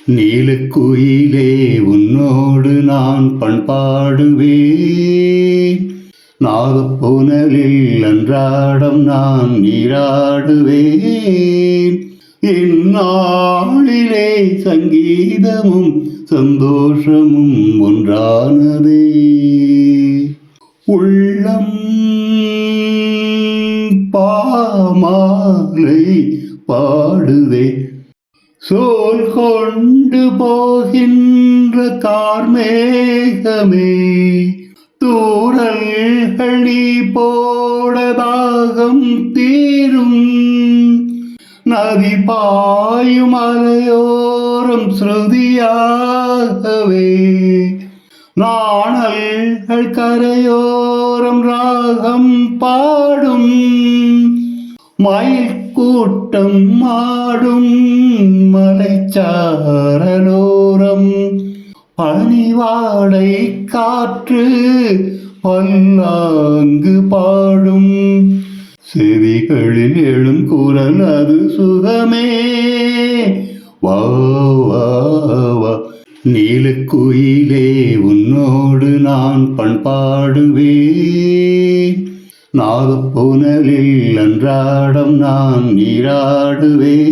நீலக்குயிலே உன்னோடு நான் பண்பாடுவேன். நாகப்புனலில் அன்றாடம் நான் நீராடுவேன். என் நாளிலே சங்கீதமும் சந்தோஷமும் ஒன்றானதே. உள்ளம் பாமாலை பாடுதே. சோல் கொண்டு போகின்ற கார்மேகமே, தூரல்கள் நீ போட தாகம் தீரும். நதி பாயும் அலையோரம் ஸ்ருதியாகவே, நாணல்கள் கரையோரம் ராகம் பாடும். மயில் கூட்டம் ஆடும் மலைச்சாரலோரம், பனிவாடை காற்று பல்லாங்கு பாடும். செவிகளில் எழும் குரல் அது சுகமே. வா வா வா நீலக்குயிலே உன்னோடு நான் பண்பாடுவேன். நாகப்புனலில் அன்றாடம் நான் நீராடுவேன்.